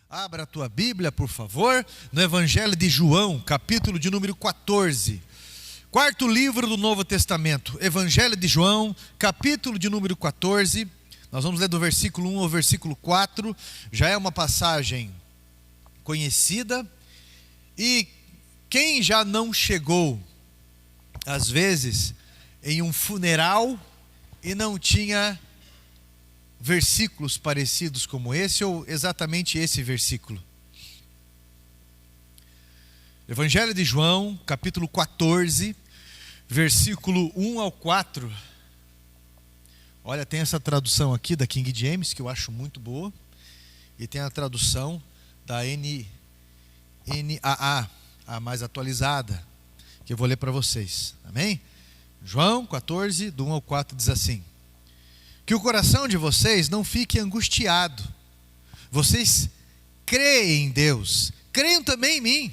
Abra a tua Bíblia, por favor, no Evangelho de João, capítulo de número 14. Quarto livro do Novo Testamento, Evangelho de João, capítulo de número 14. Nós vamos ler do versículo 1 ao versículo 4. Já é uma passagem conhecida. E quem já não chegou, às vezes, em um funeral e não tinha versículos parecidos como esse, ou exatamente esse versículo? Evangelho de João, capítulo 14, versículo 1 ao 4. Olha, tem essa tradução aqui da King James, que eu acho muito boa, e tem a tradução da NAA, a mais atualizada, que eu vou ler para vocês. Amém? João 14, do 1 ao 4, diz assim: que o coração de vocês não fique angustiado. Vocês creem em Deus, creiam também em mim.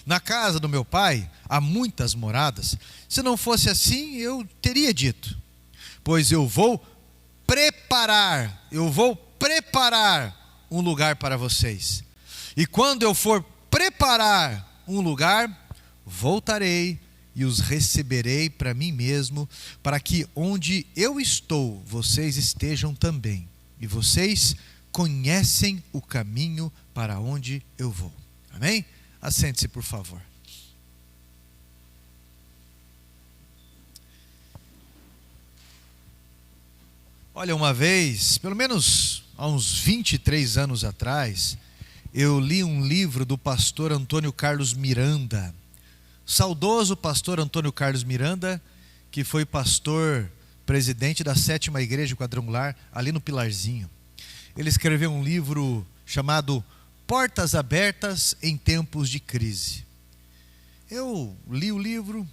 Na casa do meu pai há muitas moradas. Se não fosse assim, eu teria dito. Pois eu vou preparar um lugar para vocês. E quando eu for preparar um lugar, voltarei e os receberei para mim mesmo, para que onde eu estou, vocês estejam também. E vocês conhecem o caminho para onde eu vou. Amém? Assente-se, por favor. Olha, uma vez, pelo menos há uns 23 anos atrás, eu li um livro do pastor Antônio Carlos Miranda. Saudoso pastor Antônio Carlos Miranda, que foi pastor presidente da 7ª Igreja Quadrangular, ali no Pilarzinho. Ele escreveu um livro chamado Portas Abertas em Tempos de Crise. Eu li o livro,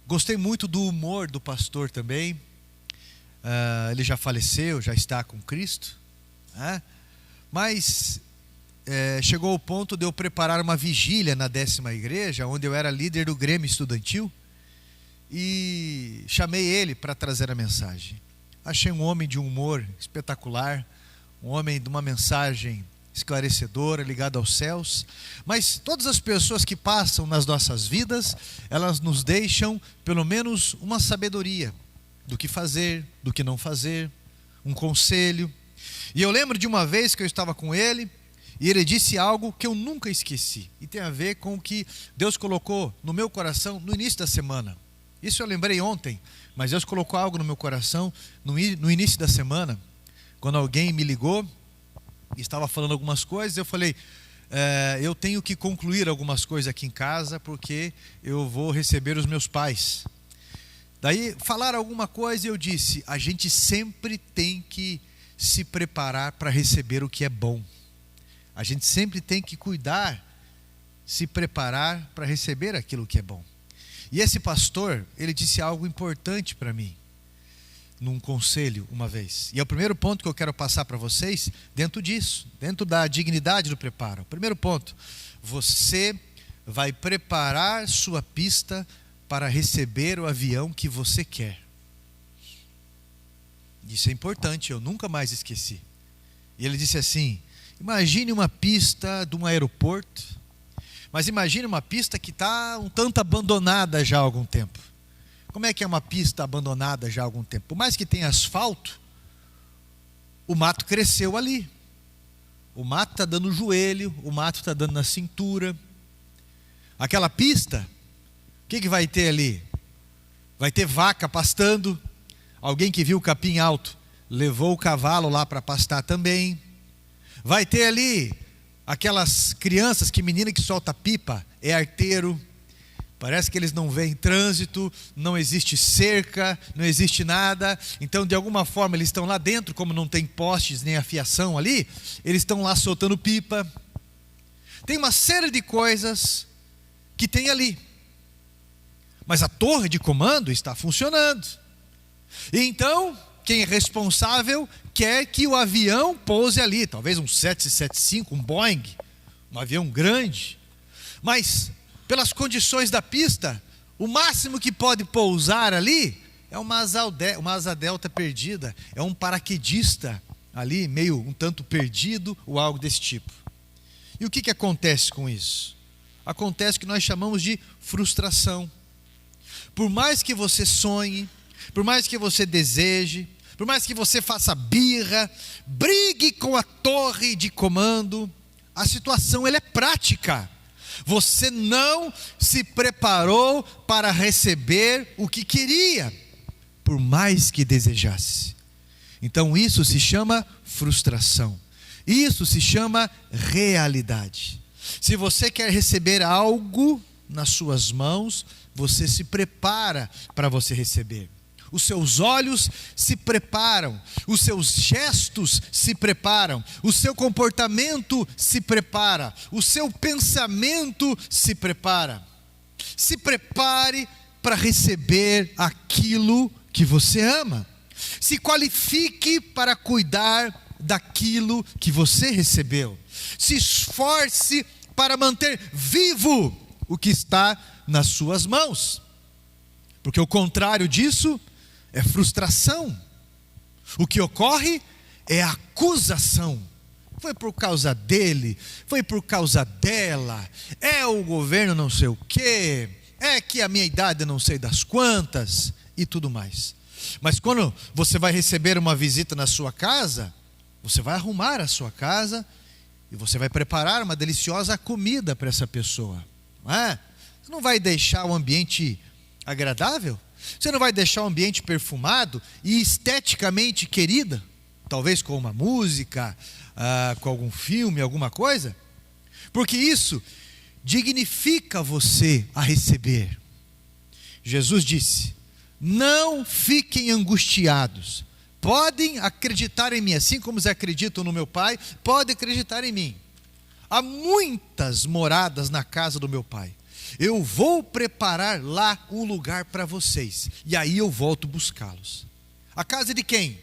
gostei muito do humor do pastor também. Ele já faleceu, já está com Cristo, né? Mas chegou o ponto de eu preparar uma vigília na 10ª Igreja, onde eu era líder do Grêmio Estudantil, e chamei ele para trazer a mensagem. Achei um homem de um humor espetacular, um homem de uma mensagem esclarecedora, ligada aos céus. Mas todas as pessoas que passam nas nossas vidas, elas nos deixam pelo menos uma sabedoria do que fazer, do que não fazer, um conselho. E eu lembro de uma vez que eu estava com ele, e ele disse algo que eu nunca esqueci, e tem a ver com o que Deus colocou no meu coração no início da semana. Isso eu lembrei ontem, mas Deus colocou algo no meu coração no início da semana, quando alguém me ligou e estava falando algumas coisas. Eu falei, eu tenho que concluir algumas coisas aqui em casa, porque eu vou receber os meus pais. Daí falaram alguma coisa e eu disse, a gente sempre tem que se preparar para receber o que é bom. A gente sempre tem que cuidar, se preparar para receber aquilo que é bom. E esse pastor, ele disse algo importante para mim, num conselho uma vez. E é o primeiro ponto que eu quero passar para vocês, dentro disso, dentro da dignidade do preparo. O primeiro ponto, você vai preparar sua pista para receber o avião que você quer. Isso é importante, eu nunca mais esqueci. E ele disse assim, imagine uma pista de um aeroporto, mas imagine uma pista que está um tanto abandonada já há algum tempo. Como é que é uma pista abandonada já há algum tempo? Por mais que tenha asfalto, o mato cresceu ali. O mato está dando no joelho, o mato está dando na cintura. Aquela pista, o que vai ter ali? Vai ter vaca pastando. Alguém que viu o capim alto levou o cavalo lá para pastar também. Vai ter ali aquelas crianças, que menina que solta pipa, é arteiro. Parece que eles não veem trânsito, não existe cerca, não existe nada. Então, de alguma forma, eles estão lá dentro, como não tem postes nem afiação ali, eles estão lá soltando pipa. Tem uma série de coisas que tem ali. Mas a torre de comando está funcionando. E então, quem é responsável quer que o avião pouse ali. Talvez um 775, um Boeing, um avião grande. Mas, pelas condições da pista, O máximo que pode pousar ali é uma asa delta perdida, é um paraquedista ali, meio um tanto perdido, ou algo desse tipo. E o que acontece com isso? Acontece o que nós chamamos de frustração. Por mais que você sonhe, por mais que você deseje, por mais que você faça birra, brigue com a torre de comando, a situação ela é prática. Você não se preparou para receber o que queria, por mais que desejasse. Então isso se chama frustração. Isso se chama realidade. Se você quer receber algo nas suas mãos, você se prepara para você receber. Os seus olhos se preparam, os seus gestos se preparam, o seu comportamento se prepara, o seu pensamento se prepara. Se prepare para receber aquilo que você ama. Se qualifique para cuidar daquilo que você recebeu. Se esforce para manter vivo o que está nas suas mãos. Porque o contrário disso é frustração. O que ocorre é acusação. Foi por causa dele, foi por causa dela, é o governo não sei o quê, é que a minha idade não sei das quantas e tudo mais. Mas quando você vai receber uma visita na sua casa, você vai arrumar a sua casa e você vai preparar uma deliciosa comida para essa pessoa, não é? Você não vai deixar o ambiente agradável? Você não vai deixar o ambiente perfumado e esteticamente querida? Talvez com uma música, com algum filme, alguma coisa? Porque isso dignifica você a receber. Jesus disse: não fiquem angustiados. Podem acreditar em mim, assim como vocês acreditam no meu Pai, podem acreditar em mim. Há muitas moradas na casa do meu Pai. Eu vou preparar lá um lugar para vocês, e aí eu volto buscá-los. A casa de quem?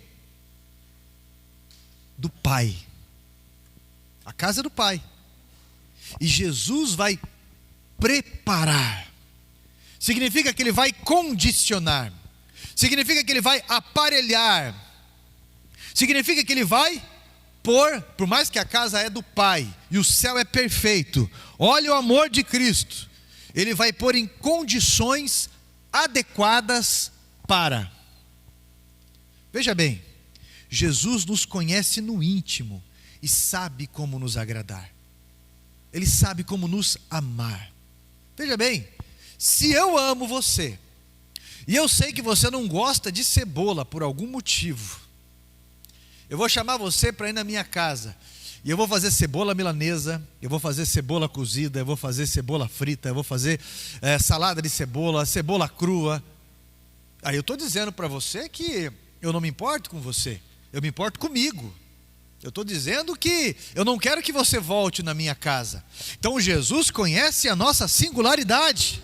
Do Pai. A casa do Pai. E Jesus vai preparar. Significa que Ele vai condicionar. Significa que Ele vai aparelhar. Significa que Ele vai pôr, por mais que a casa é do Pai e o céu é perfeito, olha o amor de Cristo, Ele vai pôr em condições adequadas para. Veja bem, Jesus nos conhece no íntimo e sabe como nos agradar. Ele sabe como nos amar. Veja bem, se eu amo você, e eu sei que você não gosta de cebola por algum motivo, eu vou chamar você para ir na minha casa, e eu vou fazer cebola milanesa, eu vou fazer cebola cozida, eu vou fazer cebola frita, eu vou fazer salada de cebola, cebola crua. Aí eu estou dizendo para você que eu não me importo com você, eu me importo comigo. Eu estou dizendo que eu não quero que você volte na minha casa. Então Jesus conhece a nossa singularidade.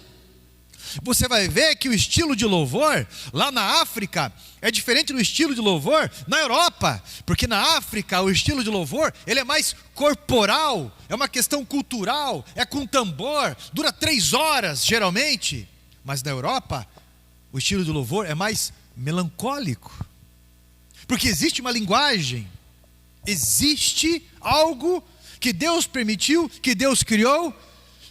Você vai ver que o estilo de louvor lá na África é diferente do estilo de louvor na Europa, porque na África o estilo de louvor ele é mais corporal, é uma questão cultural, é com tambor, dura 3 horas geralmente. Mas na Europa o estilo de louvor é mais melancólico, porque existe uma linguagem, existe algo que Deus permitiu, que Deus criou,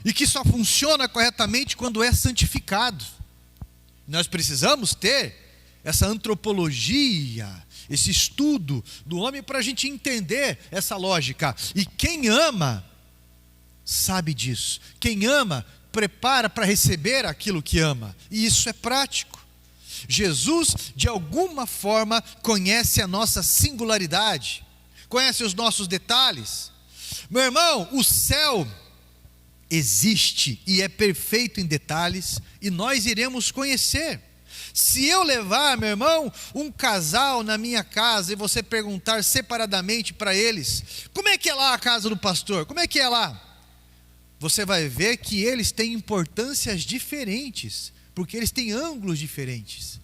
e que só funciona corretamente quando é santificado. Nós precisamos ter essa antropologia, esse estudo do homem para a gente entender essa lógica. E quem ama, sabe disso. Quem ama, prepara para receber aquilo que ama. E isso é prático. Jesus, de alguma forma, conhece a nossa singularidade, conhece os nossos detalhes. Meu irmão, o céu existe e é perfeito em detalhes, e nós iremos conhecer. Se eu levar, meu irmão, um casal na minha casa e você perguntar separadamente para eles, como é que é lá a casa do pastor? Como é que é lá? Você vai ver que eles têm importâncias diferentes, porque eles têm ângulos diferentes.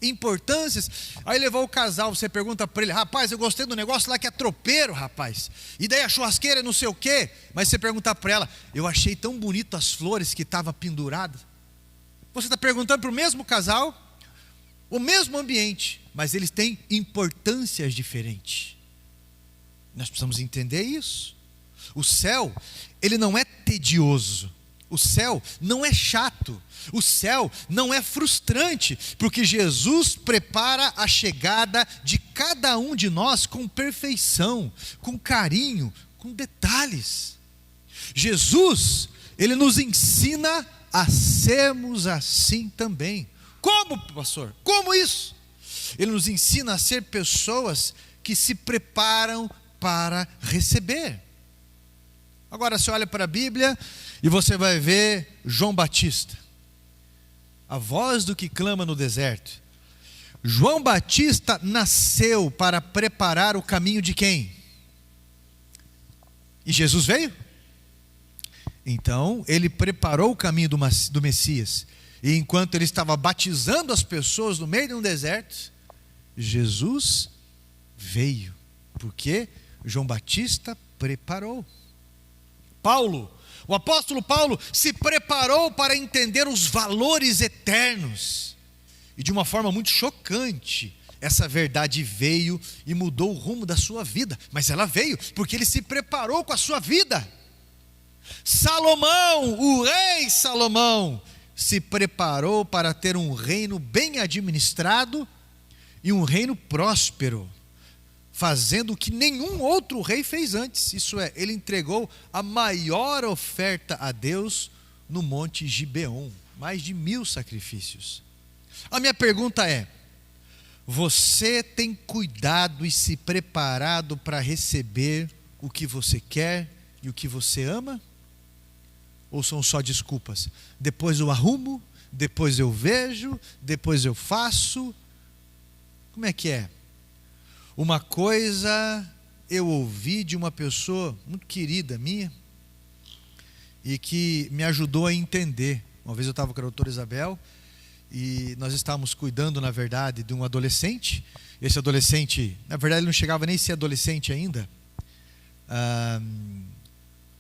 Importâncias. Aí levou o casal, você pergunta para ele: rapaz, eu gostei do negócio lá que é tropeiro, rapaz, e daí a churrasqueira não sei o quê. Mas você pergunta para ela: eu achei tão bonito as flores que estavam penduradas. Você está perguntando para o mesmo casal, o mesmo ambiente, mas eles têm importâncias diferentes. Nós precisamos entender isso. O céu, ele não é tedioso. O céu não é chato. O céu não é frustrante, porque Jesus prepara a chegada de cada um de nós com perfeição, com carinho, com detalhes. Jesus, ele nos ensina a sermos assim também. Como, pastor? Como isso? Ele nos ensina a ser pessoas que se preparam para receber. Agora você olha para a Bíblia e você vai ver João Batista, a voz do que clama no deserto. João Batista nasceu para preparar o caminho de quem? E Jesus veio? Então ele preparou o caminho do Messias. E enquanto ele estava batizando as pessoas no meio de um deserto, Jesus veio, porque João Batista preparou. Paulo, o apóstolo Paulo se preparou para entender os valores eternos. E de uma forma muito chocante, essa verdade veio e mudou o rumo da sua vida. Mas ela veio porque ele se preparou com a sua vida. Salomão, o rei Salomão, se preparou para ter um reino bem administrado e um reino próspero, fazendo o que nenhum outro rei fez antes. Isso é, ele entregou a maior oferta a Deus no monte Gibeon, mais de 1000 sacrifícios. A minha pergunta é: você tem cuidado e se preparado para receber o que você quer e o que você ama? Ou são só desculpas? Depois eu arrumo, depois eu vejo, depois eu faço. Como é que é? Uma coisa eu ouvi de uma pessoa muito querida minha e que me ajudou a entender. Uma vez eu estava com a doutora Isabel e nós estávamos cuidando, na verdade, de um adolescente. Esse adolescente, na verdade, ele não chegava nem a ser adolescente ainda.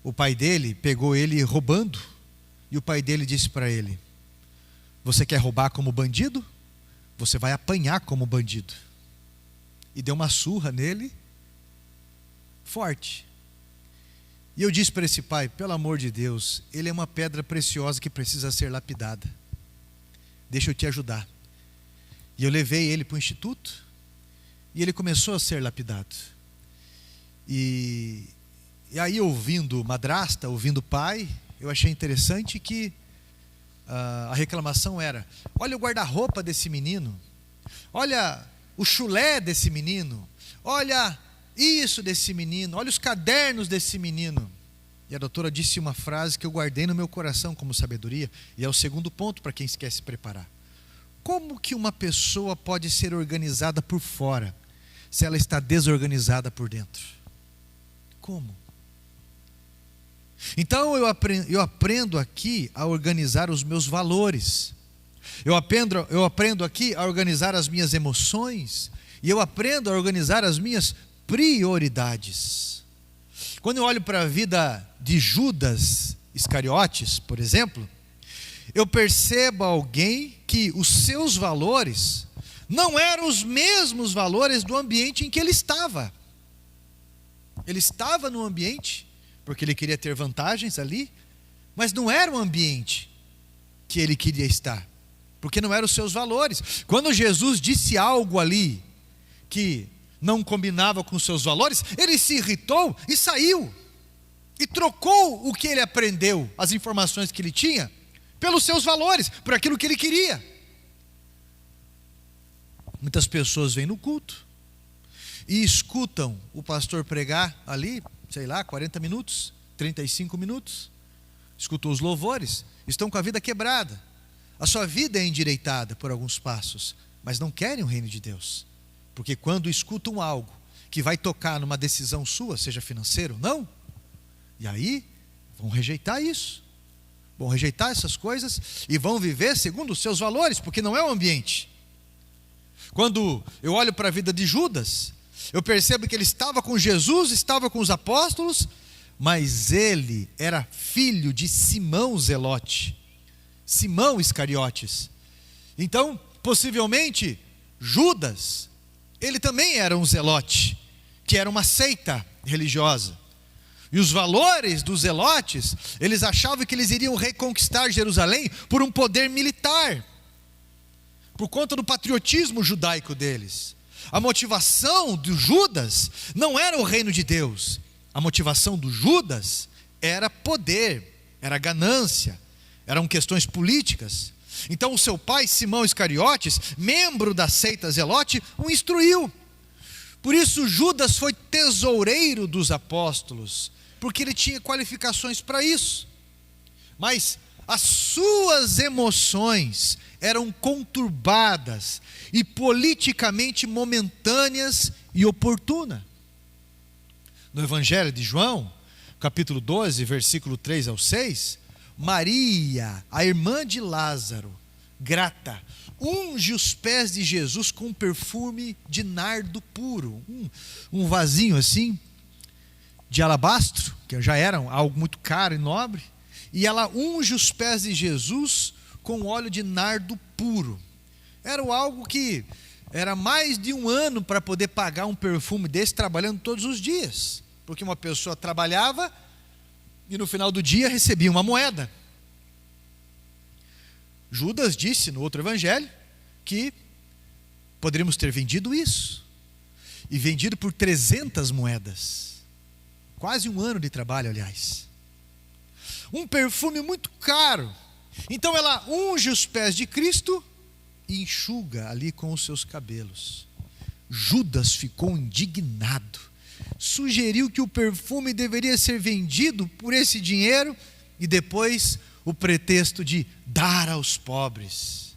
O pai dele pegou ele roubando e o pai dele disse para ele: você quer roubar como bandido? Você vai apanhar como bandido. E deu uma surra nele forte. E eu disse para esse pai: pelo amor de Deus, ele é uma pedra preciosa que precisa ser lapidada, deixa eu te ajudar. E eu levei ele para o instituto e ele começou a ser lapidado. E aí, ouvindo madrasta, ouvindo pai, eu achei interessante que a reclamação era: olha o guarda-roupa desse menino, olha o chulé desse menino, olha isso desse menino, olha os cadernos desse menino. E a doutora disse uma frase que eu guardei no meu coração como sabedoria, e é o segundo ponto para quem quer se preparar. Como que uma pessoa pode ser organizada por fora se ela está desorganizada por dentro? Como? Então eu aprendo aqui a organizar os meus valores. Eu aprendo aqui a organizar as minhas emoções. E eu aprendo a organizar as minhas prioridades. Quando eu olho para a vida de Judas Iscariotes, por exemplo, eu percebo alguém que os seus valores não eram os mesmos valores do ambiente em que ele estava. Ele estava no ambiente porque ele queria ter vantagens ali, mas não era o ambiente que ele queria estar, porque não eram os seus valores. Quando Jesus disse algo ali que não combinava com os seus valores, ele se irritou e saiu, e trocou o que ele aprendeu, as informações que ele tinha, pelos seus valores, por aquilo que ele queria. Muitas pessoas vêm no culto e escutam o pastor pregar ali, sei lá, 40 minutos, 35 minutos, escutam os louvores, estão com a vida quebrada, a sua vida é endireitada por alguns passos, mas não querem o reino de Deus, porque quando escutam algo que vai tocar numa decisão sua, seja financeira ou não, e aí vão rejeitar isso, vão rejeitar essas coisas e vão viver segundo os seus valores, porque não é o ambiente. Quando eu olho para a vida de Judas, eu percebo que ele estava com Jesus, estava com os apóstolos, mas ele era filho de Simão Zelote. Simão Iscariotes. Então, possivelmente, Judas, ele também era um zelote, que era uma seita religiosa. E os valores dos zelotes, eles achavam que eles iriam reconquistar Jerusalém por um poder militar, por conta do patriotismo judaico deles. A motivação de Judas não era o reino de Deus. A motivação do Judas era poder, era ganância, eram questões políticas. Então o seu pai, Simão Iscariotes, membro da seita zelote, o instruiu. Por isso Judas foi tesoureiro dos apóstolos, porque ele tinha qualificações para isso. Mas as suas emoções eram conturbadas e politicamente momentâneas e oportunas. No Evangelho de João, capítulo 12, versículo 3 ao 6, Maria, a irmã de Lázaro, grata, unge os pés de Jesus com perfume de nardo puro, um vasinho assim, de alabastro, que já era algo muito caro e nobre, e ela unge os pés de Jesus com óleo de nardo puro. Era algo que era mais de um ano para poder pagar um perfume desse, trabalhando todos os dias, porque uma pessoa trabalhava e no final do dia recebia uma moeda. Judas disse no outro evangelho que poderíamos ter vendido isso, e vendido por 300 moedas, quase um ano de trabalho, aliás. Um perfume muito caro. Então ela unge os pés de Cristo e enxuga ali com os seus cabelos. Judas ficou indignado, sugeriu que o perfume deveria ser vendido por esse dinheiro e depois o pretexto de dar aos pobres.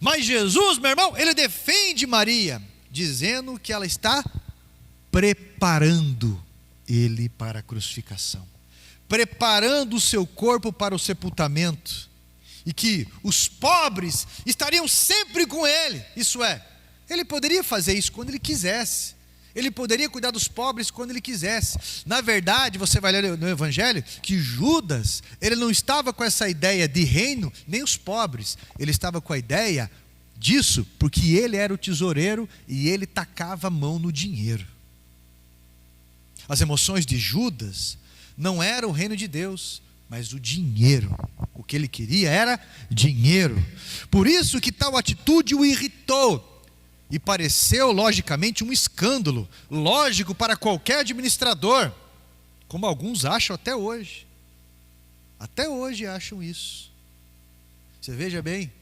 Mas Jesus, meu irmão, ele defende Maria, dizendo que ela está preparando ele para a crucificação, preparando o seu corpo para o sepultamento, e que os pobres estariam sempre com ele. Isso é, ele poderia fazer isso quando ele quisesse, ele poderia cuidar dos pobres quando ele quisesse. Na verdade, você vai ler no Evangelho que Judas, ele não estava com essa ideia de reino, nem os pobres, ele estava com a ideia disso, porque ele era o tesoureiro e ele tacava a mão no dinheiro. As emoções de Judas não era o reino de Deus, mas o dinheiro. O que ele queria era dinheiro. Por isso que tal atitude o irritou e pareceu logicamente um escândalo, lógico para qualquer administrador, como alguns acham até hoje. Até hoje acham isso. Você veja bem,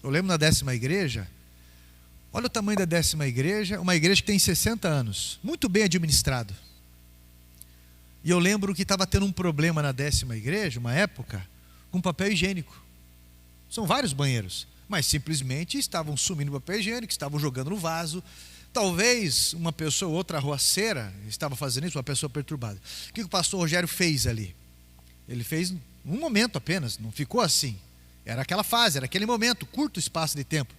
eu lembro na 10ª igreja, olha o tamanho da 10ª igreja, uma igreja que tem 60 anos, muito bem administrado. E eu lembro que estava tendo um problema na 10ª igreja, uma época, com papel higiênico. São vários banheiros, mas simplesmente estavam sumindo o papel higiênico, estavam jogando no vaso. Talvez uma pessoa ou outra arruaceira estava fazendo isso, uma pessoa perturbada. O que o pastor Rogério fez ali? Ele fez um momento apenas, não ficou assim. Era aquela fase, era aquele momento, curto espaço de tempo.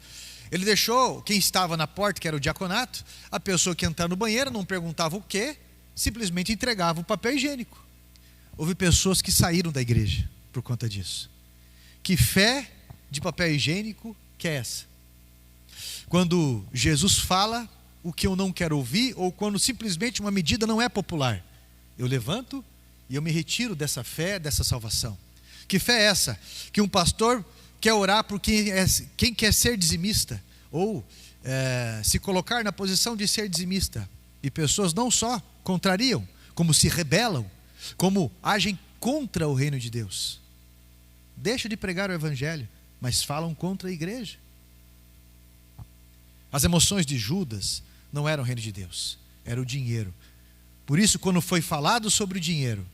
Ele deixou quem estava na porta, que era o diaconato, a pessoa que entrava no banheiro, não perguntava o quê, simplesmente entregava o papel higiênico. Houve pessoas que saíram da igreja por conta disso. Que fé de papel higiênico que é essa? Quando Jesus fala o que eu não quero ouvir, ou quando simplesmente uma medida não é popular, eu levanto e eu me retiro dessa fé, dessa salvação. Que fé é essa? Que um pastor quer orar por quem quer ser dizimista, ou se colocar na posição de ser dizimista, e pessoas não só contrariam, como se rebelam, como agem contra o reino de Deus. Deixam de pregar o evangelho, mas falam contra a igreja. As emoções de Judas não eram o reino de Deus, era o dinheiro. Por isso, quando foi falado sobre o dinheiro,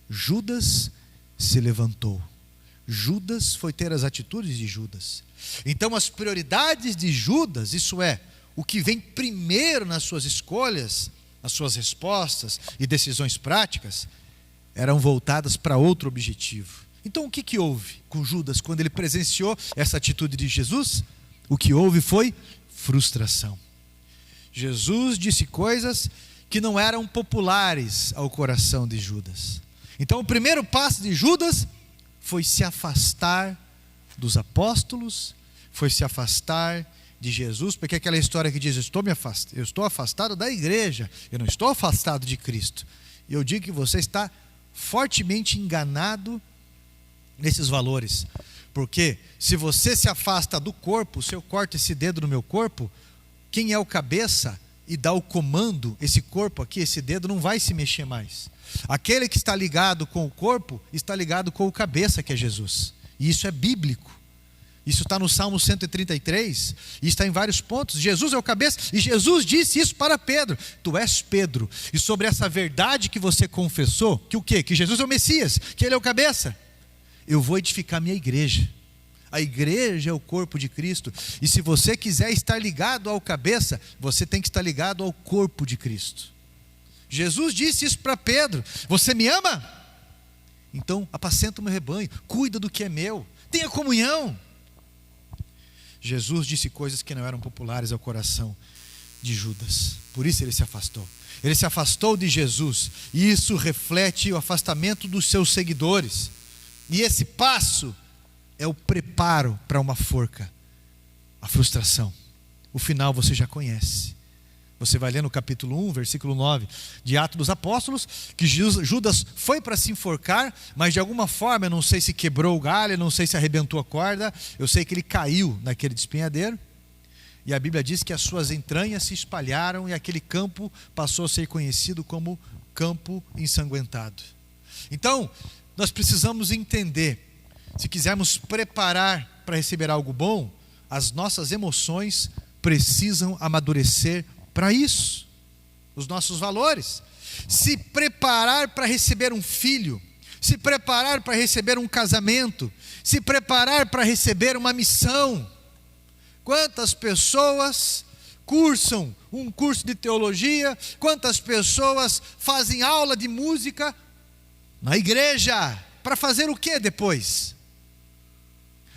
Judas se levantou. Judas foi ter as atitudes de Judas. Então as prioridades de Judas, isso é, o que vem primeiro nas suas escolhas, as suas respostas e decisões práticas, eram voltadas para outro objetivo. Então o que houve com Judas quando ele presenciou essa atitude de Jesus? O que houve foi frustração. Jesus disse coisas que não eram populares ao coração de Judas. Então o primeiro passo de Judas foi se afastar dos apóstolos, foi se afastar de Jesus, porque aquela história que diz, eu estou afastado da igreja, eu não estou afastado de Cristo. E eu digo que você está fortemente enganado nesses valores, porque se você se afasta do corpo, se eu corto esse dedo no meu corpo, quem é o cabeça e dá o comando, esse corpo aqui, esse dedo não vai se mexer mais. Aquele que está ligado com o corpo, está ligado com o cabeça, que é Jesus, e isso é bíblico. Isso está no Salmo 133, e está em vários pontos. Jesus é o cabeça, e Jesus disse isso para Pedro: tu és Pedro, e sobre essa verdade que você confessou, que o quê? Que Jesus é o Messias, que Ele é o cabeça, eu vou edificar minha igreja. A igreja é o corpo de Cristo, e se você quiser estar ligado ao cabeça, você tem que estar ligado ao corpo de Cristo. Jesus disse isso para Pedro: você me ama? Então apacenta o meu rebanho, cuida do que é meu, tenha comunhão. Jesus disse coisas que não eram populares ao coração de Judas, por isso ele se afastou. Ele se afastou de Jesus, e isso reflete o afastamento dos seus seguidores. E esse passo é o preparo para uma forca, a frustração. O final você já conhece. Você vai ler no capítulo 1, versículo 9 de Atos dos Apóstolos, que Judas foi para se enforcar, mas de alguma forma, eu não sei se quebrou o galho, eu não sei se arrebentou a corda, eu sei que ele caiu naquele despenhadeiro, e a Bíblia diz que as suas entranhas se espalharam, e aquele campo passou a ser conhecido como campo ensanguentado. Então, nós precisamos entender, se quisermos preparar para receber algo bom, as nossas emoções precisam amadurecer para isso, os nossos valores. Se preparar para receber um filho, se preparar para receber um casamento, se preparar para receber uma missão. Quantas pessoas cursam um curso de teologia, quantas pessoas fazem aula de música na igreja, para fazer o que depois?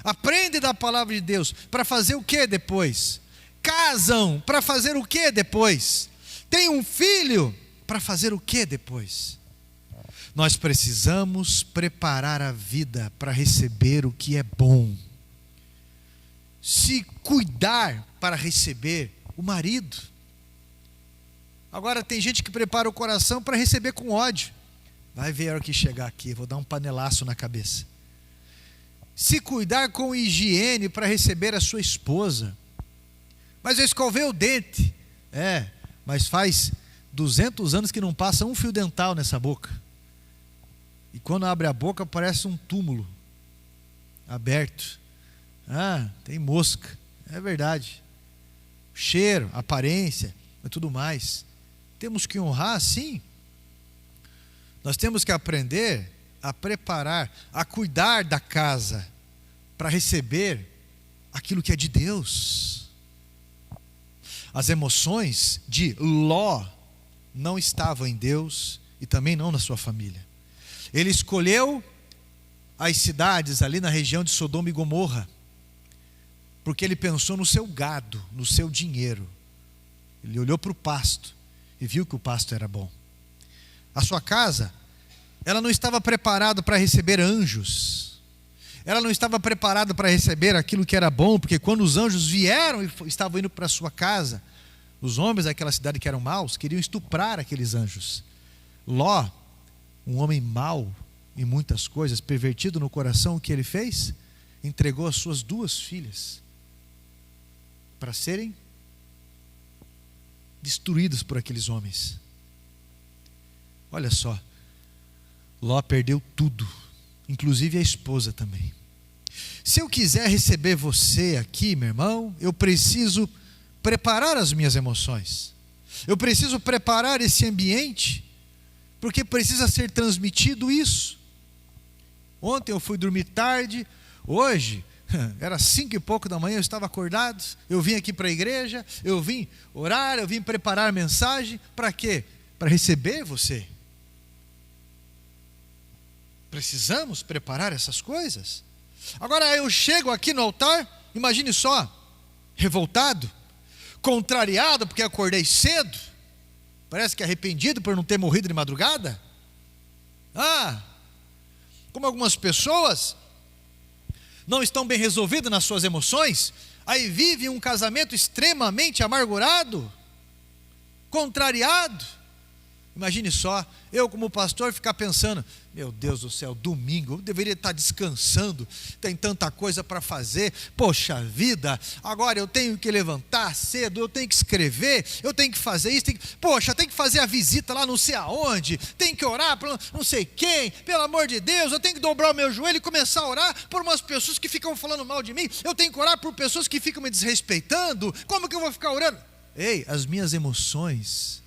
Aprende da palavra de Deus, para fazer o que depois? Casam, para fazer o que depois? Tem um filho, para fazer o que depois? Nós precisamos preparar a vida para receber o que é bom. Se cuidar para receber o marido. Agora tem gente que prepara o coração para receber com ódio. Vai ver a hora que chegar aqui, vou dar um panelaço na cabeça. Se cuidar com higiene para receber a sua esposa. Mas eu escovei o dente. Mas faz 200 anos que não passa um fio dental nessa boca. E quando abre a boca parece um túmulo aberto. Tem mosca. É verdade. Cheiro, aparência e tudo mais. Temos que honrar, sim. Nós temos que aprender a preparar, a cuidar da casa para receber aquilo que é de Deus. As emoções de Ló não estavam em Deus e também não na sua família. Ele escolheu as cidades ali na região de Sodoma e Gomorra, porque ele pensou no seu gado, no seu dinheiro. Ele olhou para o pasto e viu que o pasto era bom. A sua casa, ela não estava preparada para receber anjos. Ela não estava preparada para receber aquilo que era bom, porque quando os anjos vieram e estavam indo para a sua casa, os homens daquela cidade que eram maus, queriam estuprar aqueles anjos. Ló, um homem mau em muitas coisas, pervertido no coração, o que ele fez? Entregou as suas 2 filhas para serem destruídas por aqueles homens. Olha só, Ló perdeu tudo, inclusive a esposa também. Se eu quiser receber você aqui, meu irmão, eu preciso preparar as minhas emoções. Eu preciso preparar esse ambiente, porque precisa ser transmitido isso. Ontem eu fui dormir tarde, hoje era 5 e pouco da manhã, eu estava acordado, eu vim aqui para a igreja, eu vim orar, eu vim preparar a mensagem, para quê? Para receber você. Precisamos preparar essas coisas. Agora eu chego aqui no altar, imagine só, revoltado, contrariado porque acordei cedo, parece que arrependido por não ter morrido de madrugada. Como algumas pessoas não estão bem resolvidas nas suas emoções, aí vive um casamento extremamente amargurado, contrariado. Imagine só, eu como pastor ficar pensando, meu Deus do céu, domingo, eu deveria estar descansando, tem tanta coisa para fazer, poxa vida, agora eu tenho que levantar cedo, eu tenho que escrever, eu tenho que fazer isso, tem que fazer a visita lá não sei aonde, tem que orar para não sei quem, pelo amor de Deus, eu tenho que dobrar o meu joelho e começar a orar por umas pessoas que ficam falando mal de mim, eu tenho que orar por pessoas que ficam me desrespeitando, como que eu vou ficar orando? Ei, as minhas emoções,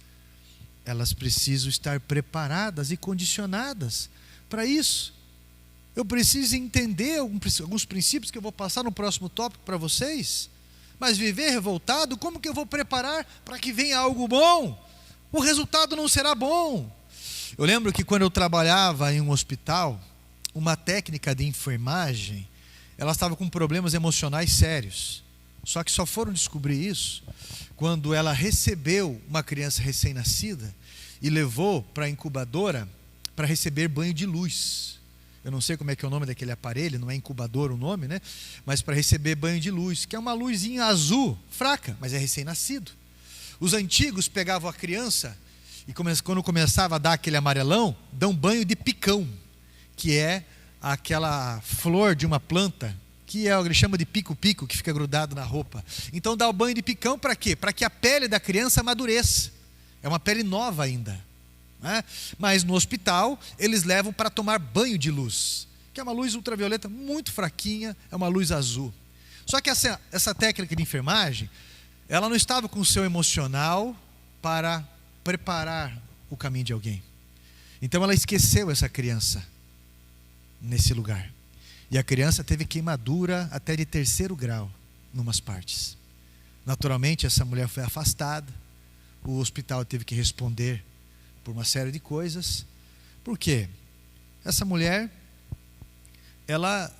elas precisam estar preparadas e condicionadas para isso. Eu preciso entender alguns princípios que eu vou passar no próximo tópico para vocês. Mas viver revoltado, como que eu vou preparar para que venha algo bom? O resultado não será bom. Eu lembro que quando eu trabalhava em um hospital, uma técnica de enfermagem, ela estava com problemas emocionais sérios. Só que só foram descobrir isso quando ela recebeu uma criança recém-nascida e levou para a incubadora para receber banho de luz. Eu não sei como é que é o nome daquele aparelho, não é incubador o nome, né? Mas para receber banho de luz, que é uma luzinha azul, fraca, mas é recém-nascido. Os antigos pegavam a criança e quando começava a dar aquele amarelão, dão banho de picão, que é aquela flor de uma planta, que ele chama de pico-pico, que fica grudado na roupa. Então dá o banho de picão para quê? Para que a pele da criança amadureça. É uma pele nova ainda, né? Mas no hospital eles levam para tomar banho de luz, que é uma luz ultravioleta muito fraquinha, é uma luz azul. Só que essa técnica de enfermagem, ela não estava com o seu emocional para preparar o caminho de alguém. Então ela esqueceu essa criança nesse lugar. E a criança teve queimadura até de 3º grau, em umas partes. Naturalmente, essa mulher foi afastada. O hospital teve que responder por uma série de coisas. Por quê? Essa mulher, ela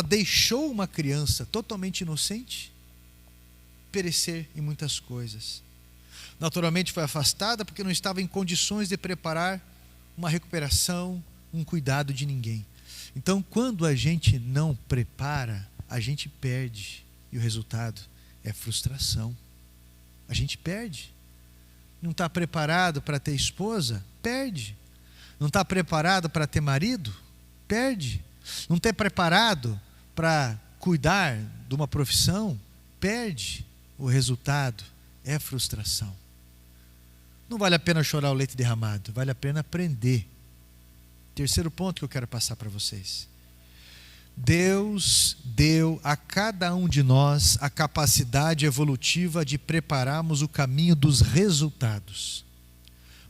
deixou uma criança totalmente inocente perecer em muitas coisas. Naturalmente, foi afastada porque não estava em condições de preparar uma recuperação, um cuidado de ninguém. Então, quando a gente não prepara, a gente perde. E o resultado é frustração. A gente perde. Não está preparado para ter esposa? Perde. Não está preparado para ter marido? Perde. Não está preparado para cuidar de uma profissão? Perde. O resultado é frustração. Não vale a pena chorar o leite derramado, vale a pena aprender. Terceiro ponto que eu quero passar para vocês. Deus deu a cada um de nós a capacidade evolutiva de prepararmos o caminho dos resultados.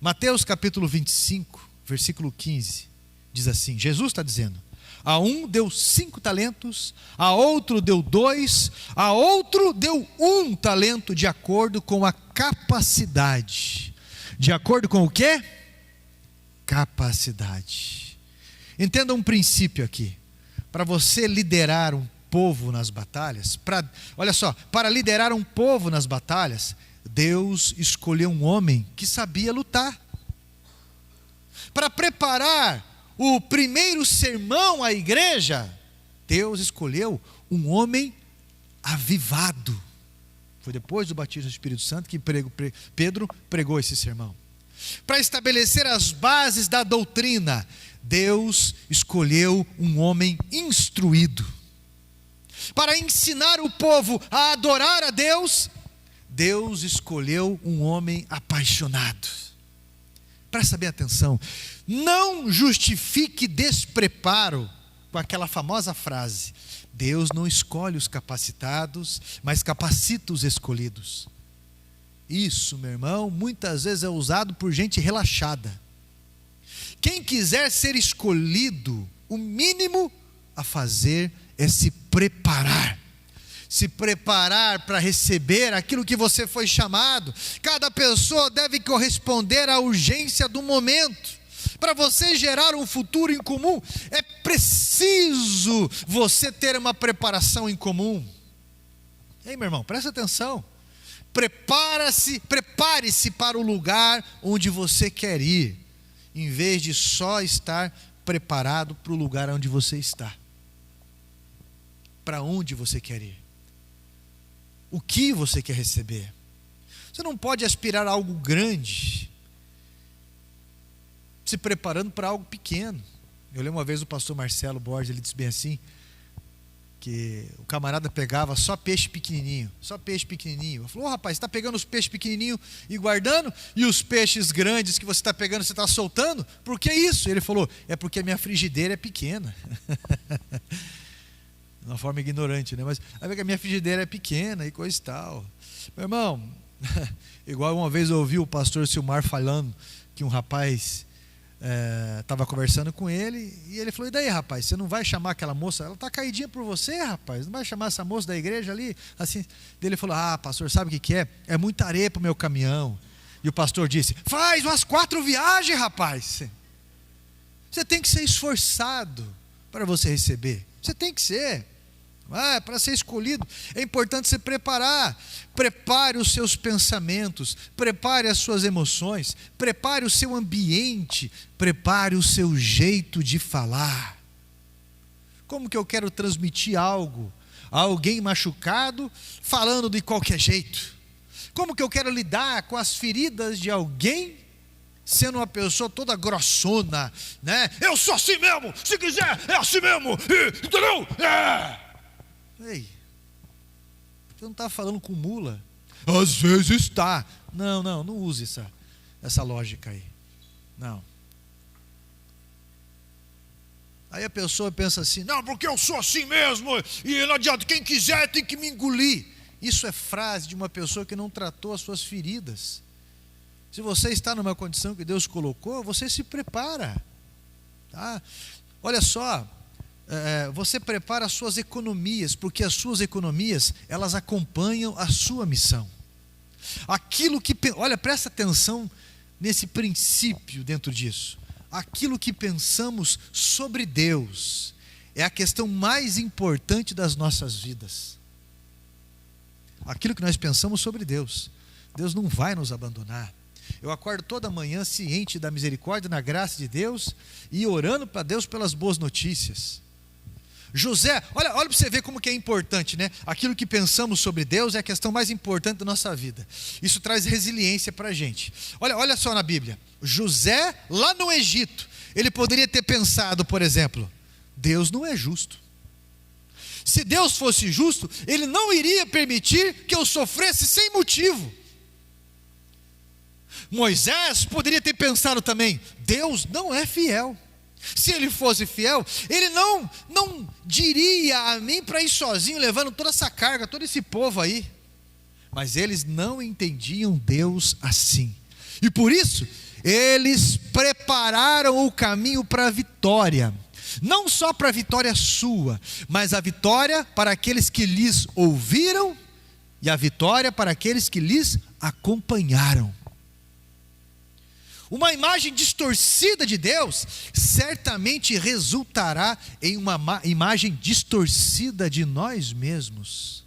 Mateus capítulo 25, versículo 15, diz assim, Jesus está dizendo, a um deu 5 talentos, a outro deu 2, a outro deu 1 talento, de acordo com a capacidade. De acordo com o quê? Capacidade. Entenda um princípio aqui. Para você liderar um povo nas batalhas, olha só, para liderar um povo nas batalhas, Deus escolheu um homem que sabia lutar. Para preparar o primeiro sermão à igreja, Deus escolheu um homem avivado. Foi depois do batismo do Espírito Santo que Pedro pregou esse sermão. Para estabelecer as bases da doutrina, Deus escolheu um homem instruído. Para ensinar o povo a adorar a Deus, Deus escolheu um homem apaixonado. Presta bem atenção, não justifique despreparo com aquela famosa frase, Deus não escolhe os capacitados, mas capacita os escolhidos. Isso, meu irmão, muitas vezes é usado por gente relaxada. Quem quiser ser escolhido, o mínimo a fazer é se preparar. Se preparar para receber aquilo que você foi chamado. Cada pessoa deve corresponder à urgência do momento. Para você gerar um futuro em comum, é preciso você ter uma preparação em comum. Ei, meu irmão, presta atenção. Prepare-se para o lugar onde você quer ir, em vez de só estar preparado para o lugar onde você está. para onde você quer ir. O que você quer receber. Você não pode aspirar a algo grande se preparando para algo pequeno. Eu lembro uma vez o pastor Marcelo Borges, ele disse bem assim, que o camarada pegava só peixe pequenininho. Ele falou: rapaz, você está pegando os peixes pequenininhos e guardando, e os peixes grandes que você está pegando, você está soltando? Por que isso? Ele falou: é porque a minha frigideira é pequena. De uma forma ignorante, né? Mas é porque a minha frigideira é pequena e coisa e tal. Meu irmão, igual uma vez eu ouvi o pastor Silmar falando que um rapaz estava conversando com ele, e ele falou: e daí, rapaz, você não vai chamar aquela moça? Ela está caidinha por você, rapaz, não vai chamar essa moça da igreja ali? Assim, ele falou: ah, pastor, sabe o que é? É muita areia para o meu caminhão. E o pastor disse: faz umas 4 viagens, rapaz. Você tem que ser esforçado para você receber. Você tem que ser. Para ser escolhido é importante se preparar. Prepare os seus pensamentos, prepare as suas emoções, prepare o seu ambiente, prepare o seu jeito de falar. Como que eu quero transmitir algo a alguém machucado falando de qualquer jeito? Como que eu quero lidar com as feridas de alguém sendo uma pessoa toda grossona, né? Eu sou assim mesmo, se quiser é assim mesmo, entendeu? Ei, você não está falando com mula? Às vezes está. Não use essa lógica aí. Não. Aí a pessoa pensa assim: não, porque eu sou assim mesmo, e não adianta, quem quiser tem que me engolir. Isso é frase de uma pessoa que não tratou as suas feridas. Se você está numa condição que Deus colocou, você se prepara, tá? Olha só, você prepara as suas economias, porque as suas economias, elas acompanham a sua missão. Olha, presta atenção nesse princípio dentro disso. Aquilo que pensamos sobre Deus é a questão mais importante das nossas vidas. Aquilo que nós pensamos sobre Deus. Deus não vai nos abandonar. Eu acordo toda manhã ciente da misericórdia, na graça de Deus, e orando para Deus pelas boas notícias. José, olha para você ver como que é importante, né? Aquilo que pensamos sobre Deus é a questão mais importante da nossa vida. Isso traz resiliência para a gente. Olha só na Bíblia, José lá no Egito, ele poderia ter pensado, por exemplo: Deus não é justo. Se Deus fosse justo, Ele não iria permitir que eu sofresse sem motivo. Moisés poderia ter pensado também: Deus não é fiel. Se Ele fosse fiel, Ele não diria a mim para ir sozinho levando toda essa carga, todo esse povo aí. Mas eles não entendiam Deus assim, e por isso eles prepararam o caminho para a vitória. Não só para a vitória sua, mas a vitória para aqueles que lhes ouviram, e a vitória para aqueles que lhes acompanharam. Uma imagem distorcida de Deus certamente resultará em uma imagem distorcida de nós mesmos.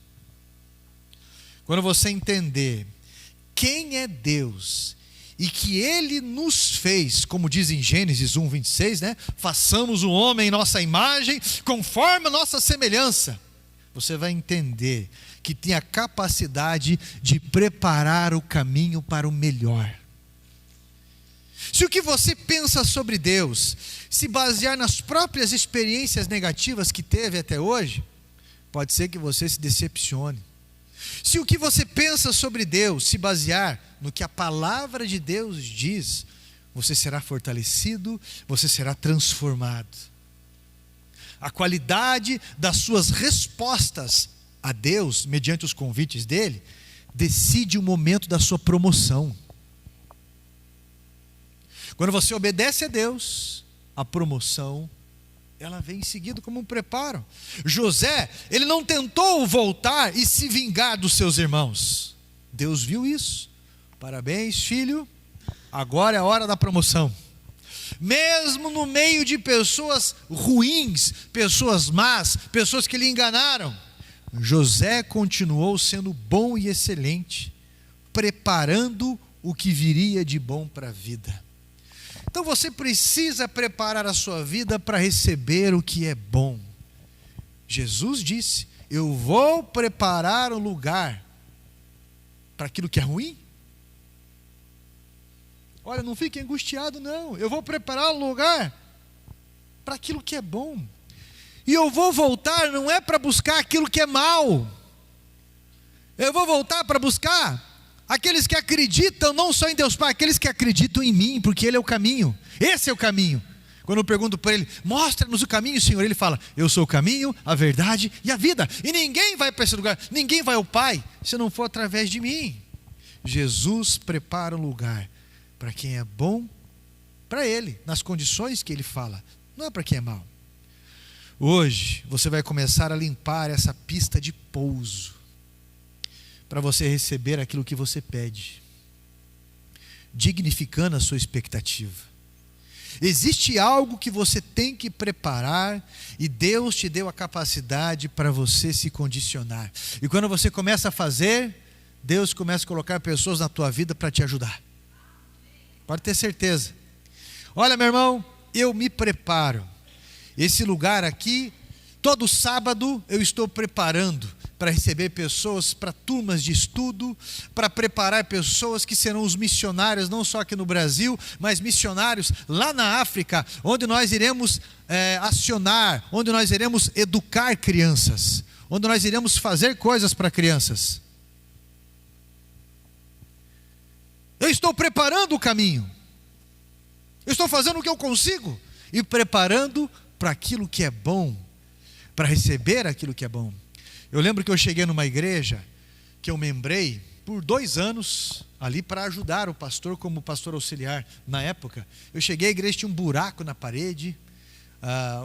Quando você entender quem é Deus e que Ele nos fez, como diz em Gênesis 1:26, né? Façamos o homem em nossa imagem, conforme a nossa semelhança. Você vai entender que tem a capacidade de preparar o caminho para o melhor. Se o que você pensa sobre Deus se basear nas próprias experiências negativas que teve até hoje, pode ser que você se decepcione. Se o que você pensa sobre Deus se basear no que a palavra de Deus diz, você será fortalecido, você será transformado. A qualidade das suas respostas a Deus, mediante os convites dele, decide o momento da sua promoção. Quando você obedece a Deus, a promoção, ela vem em seguida como um preparo. José, ele não tentou voltar e se vingar dos seus irmãos. Deus viu isso. Parabéns, filho, agora é a hora da promoção. Mesmo no meio de pessoas ruins, pessoas más, pessoas que lhe enganaram, José continuou sendo bom e excelente, preparando o que viria de bom para a vida. Então você precisa preparar a sua vida para receber o que é bom. Jesus disse: eu vou preparar um lugar para aquilo que é ruim? Olha, não fique angustiado não, eu vou preparar um lugar para aquilo que é bom. E eu vou voltar não é para buscar aquilo que é mal. Eu vou voltar para buscar aqueles que acreditam não só em Deus Pai, aqueles que acreditam em mim, porque Ele é o caminho. Esse é o caminho. Quando eu pergunto para Ele, mostra-nos o caminho, Senhor, Ele fala, eu sou o caminho, a verdade e a vida. E ninguém vai para esse lugar, ninguém vai ao Pai, se não for através de mim. Jesus prepara um lugar para quem é bom, para Ele, nas condições que Ele fala, não é para quem é mau. Hoje, você vai começar a limpar essa pista de pouso, para você receber aquilo que você pede, dignificando a sua expectativa. Existe algo que você tem que preparar, e Deus te deu a capacidade para você se condicionar. E quando você começa a fazer, Deus começa a colocar pessoas na tua vida para te ajudar. Pode ter certeza. Olha, meu irmão, eu me preparo. Esse lugar aqui, todo sábado eu estou preparando para receber pessoas para turmas de estudo, para preparar pessoas que serão os missionários, não só aqui no Brasil, mas missionários lá na África, onde nós iremos acionar, onde nós iremos educar crianças, onde nós iremos fazer coisas para crianças. Eu estou preparando o caminho, eu estou fazendo o que eu consigo e preparando para aquilo que é bom, para receber aquilo que é bom. Eu lembro que eu cheguei numa igreja que eu membrei por 2 anos ali para ajudar o pastor como pastor auxiliar na época. Eu cheguei, a igreja tinha um buraco na parede,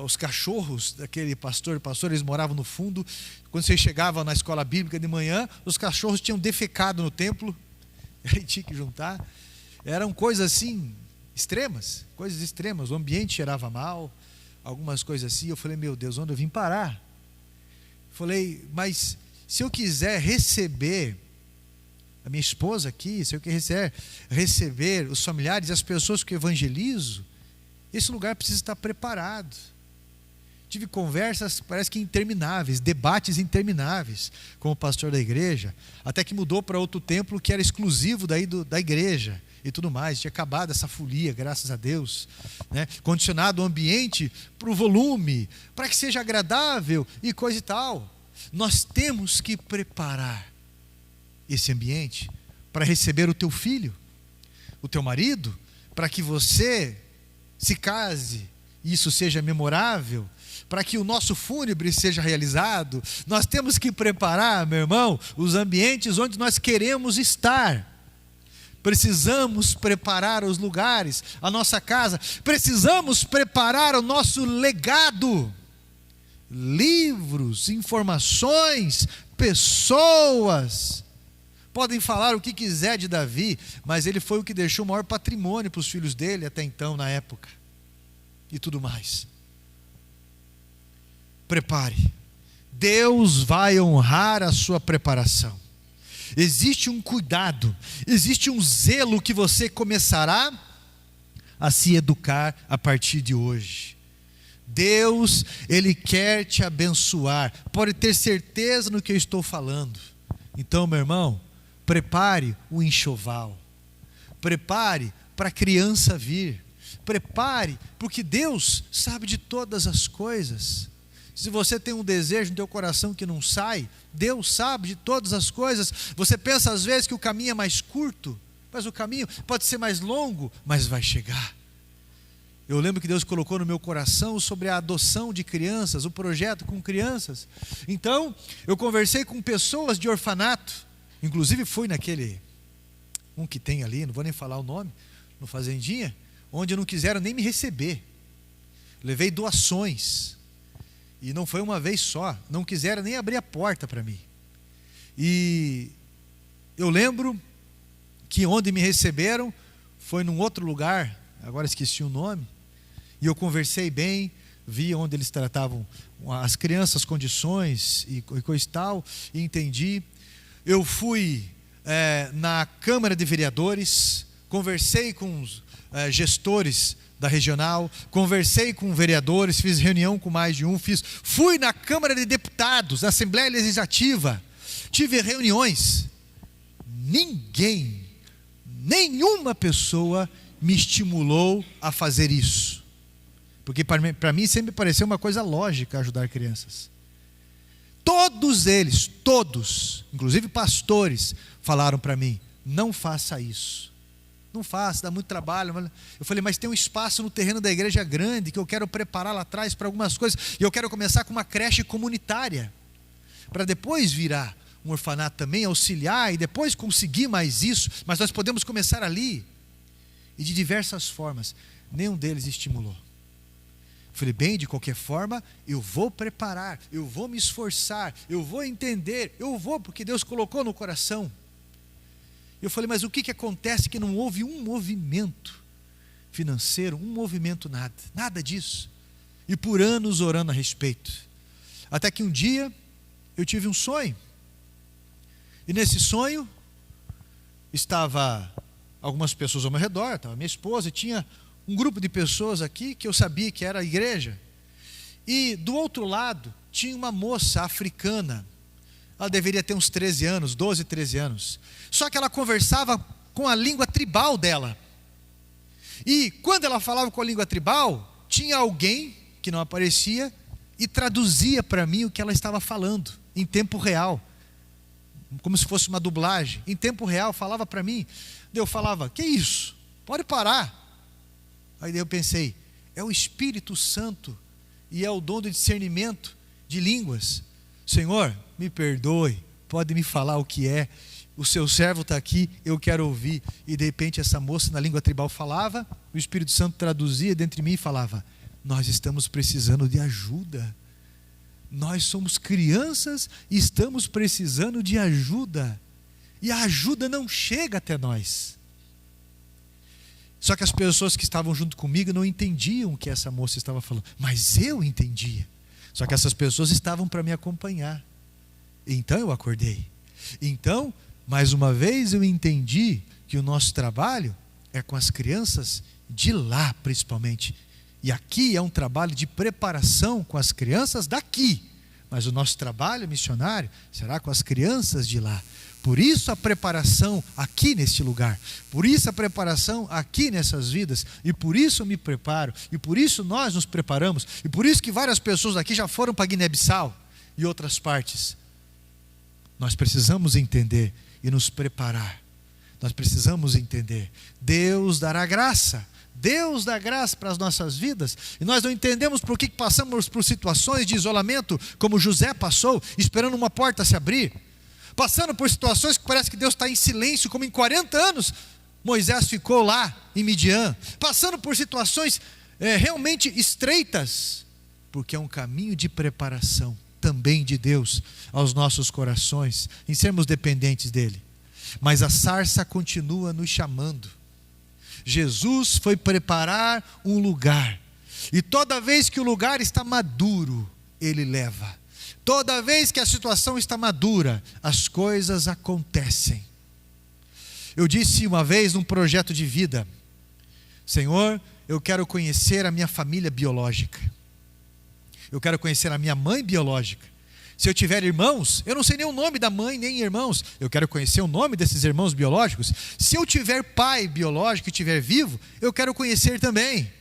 os cachorros daquele pastor, eles moravam no fundo. Quando você chegava na escola bíblica de manhã, os cachorros tinham defecado no templo, aí tinha que juntar. Eram coisas assim extremas, o ambiente cheirava mal, algumas coisas assim. Eu falei, meu Deus, onde eu vim parar? Falei, mas se eu quiser receber a minha esposa aqui, se eu quiser receber os familiares e as pessoas que eu evangelizo, esse lugar precisa estar preparado. Tive conversas, parece que intermináveis, debates intermináveis com o pastor da igreja, até que mudou para outro templo que era exclusivo daí da igreja e tudo mais. Tinha acabado essa folia, graças a Deus, né? Condicionado o ambiente para o volume, para que seja agradável e coisa e tal. Nós temos que preparar esse ambiente para receber o teu filho, o teu marido, para que você se case e isso seja memorável, para que o nosso fúnebre seja realizado. Nós temos que preparar, meu irmão, os ambientes onde nós queremos estar. Precisamos preparar os lugares, a nossa casa, precisamos preparar o nosso legado. Livros, informações, pessoas. Podem falar o que quiser de Davi, mas ele foi o que deixou o maior patrimônio para os filhos dele até então, na época. E tudo mais. Prepare. Deus vai honrar a sua preparação. Existe um cuidado, existe um zelo que você começará a se educar a partir de hoje. Deus, Ele quer te abençoar. Pode ter certeza no que eu estou falando. Então, meu irmão, prepare o enxoval. Prepare para a criança vir. Prepare, porque Deus sabe de todas as coisas. Se você tem um desejo no teu coração que não sai, Deus sabe de todas as coisas. Você pensa às vezes que o caminho é mais curto, mas o caminho pode ser mais longo, mas vai chegar. Eu lembro que Deus colocou no meu coração sobre a adoção de crianças, o projeto com crianças. Então, eu conversei com pessoas de orfanato, inclusive fui naquele, um que tem ali, não vou nem falar o nome, no Fazendinha, onde não quiseram nem me receber. Levei doações. E não foi uma vez só, não quiseram nem abrir a porta para mim. E eu lembro que onde me receberam foi num outro lugar, agora esqueci o nome, e eu conversei bem, vi onde eles tratavam as crianças, condições e coisa e tal, e entendi. Eu fui na Câmara de Vereadores, conversei com os gestores da regional, conversei com vereadores, fiz reunião com mais de um, fui na Câmara de Deputados, na Assembleia Legislativa, tive reuniões. Nenhuma pessoa me estimulou a fazer isso, porque para mim sempre pareceu uma coisa lógica ajudar crianças. Todos eles, inclusive pastores, falaram para mim: não faça isso, não faça, dá muito trabalho. Eu falei: mas tem um espaço no terreno da igreja grande, que eu quero preparar lá atrás para algumas coisas, e eu quero começar com uma creche comunitária, para depois virar um orfanato também, auxiliar, e depois conseguir mais isso, mas nós podemos começar ali. E de diversas formas, nenhum deles estimulou. Falei: bem, de qualquer forma, eu vou preparar, eu vou me esforçar, eu vou entender, porque Deus colocou no coração. Eu falei: mas o que acontece que não houve um movimento financeiro, nada disso. E por anos orando a respeito. Até que um dia, eu tive um sonho. E nesse sonho, estava algumas pessoas ao meu redor, estava minha esposa, e tinha um grupo de pessoas aqui que eu sabia que era a igreja. E do outro lado tinha uma moça africana. Ela deveria ter uns 13 anos, 12, 13 anos. Só que ela conversava com a língua tribal dela. E quando ela falava com a língua tribal, tinha alguém que não aparecia e traduzia para mim o que ela estava falando, em tempo real. Como se fosse uma dublagem. Em tempo real, falava para mim. Daí eu falava: que isso? Pode parar. Aí daí eu pensei: é o Espírito Santo e é o dom do discernimento de línguas. Senhor, me perdoe, pode me falar o que é, o seu servo está aqui, eu quero ouvir. E de repente essa moça na língua tribal falava, o Espírito Santo traduzia dentro de mim e falava: nós estamos precisando de ajuda, nós somos crianças e estamos precisando de ajuda, e a ajuda não chega até nós. Só que as pessoas que estavam junto comigo não entendiam o que essa moça estava falando, mas eu entendia. Só que essas pessoas estavam para me acompanhar. Então eu acordei. Então, mais uma vez eu entendi que o nosso trabalho é com as crianças de lá, principalmente. E aqui é um trabalho de preparação com as crianças daqui. Mas o nosso trabalho missionário será com as crianças de lá. Por isso a preparação aqui neste lugar, por isso a preparação aqui nessas vidas, e por isso eu me preparo, e por isso nós nos preparamos, e por isso que várias pessoas aqui já foram para Guiné-Bissau e outras partes. Nós precisamos entender e nos preparar, nós precisamos entender. Deus dará graça, Deus dá graça para as nossas vidas, e nós não entendemos por que passamos por situações de isolamento, como José passou, esperando uma porta se abrir. Passando por situações que parece que Deus está em silêncio, como em 40 anos Moisés ficou lá em Midian. Passando por situações realmente estreitas, porque é um caminho de preparação também de Deus aos nossos corações, em sermos dependentes dEle. Mas a sarça continua nos chamando. Jesus foi preparar um lugar, e toda vez que o lugar está maduro, Ele leva. Toda vez que a situação está madura, as coisas acontecem. Eu disse uma vez num projeto de vida: Senhor, eu quero conhecer a minha família biológica. Eu quero conhecer a minha mãe biológica. Se eu tiver irmãos, eu não sei nem o nome da mãe, nem irmãos. Eu quero conhecer o nome desses irmãos biológicos. Se eu tiver pai biológico e estiver vivo, eu quero conhecer também.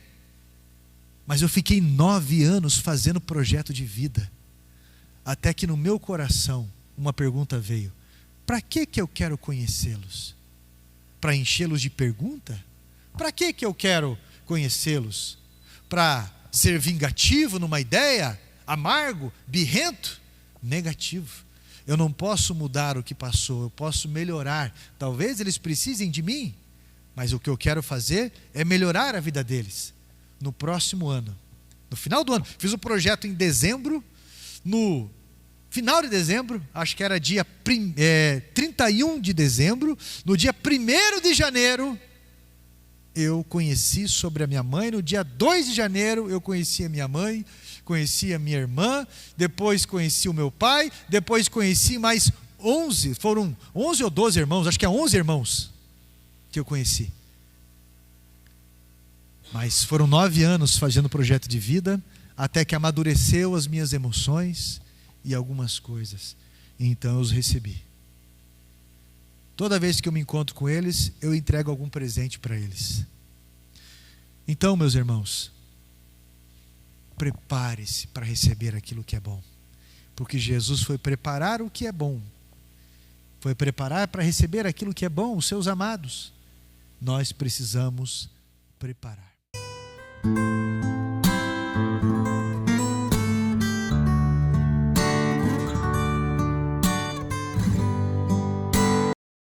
Mas eu fiquei 9 anos fazendo projeto de vida. Até que no meu coração uma pergunta veio: para que eu quero conhecê-los? Para enchê-los de pergunta? Para que eu quero conhecê-los? Para ser vingativo numa ideia? Amargo? Birrento? Negativo. Eu não posso mudar o que passou, eu posso melhorar. Talvez eles precisem de mim, mas o que eu quero fazer é melhorar a vida deles. No próximo ano, no final do ano, fiz um projeto em dezembro. No final de dezembro, acho que era dia 31 de dezembro, no dia 1º de janeiro, eu conheci sobre a minha mãe. No dia 2 de janeiro, eu conheci a minha mãe, conheci a minha irmã, depois conheci o meu pai, depois conheci mais 11, foram 11 ou 12 irmãos, acho que é 11 irmãos que eu conheci. Mas foram 9 anos fazendo projeto de vida, até que amadureceu as minhas emoções e algumas coisas. Então eu os recebi. Toda vez que eu me encontro com eles, eu entrego algum presente para eles. Então, meus irmãos, prepare-se para receber aquilo que é bom. Porque Jesus foi preparar o que é bom. Foi preparar para receber aquilo que é bom, os seus amados. Nós precisamos preparar.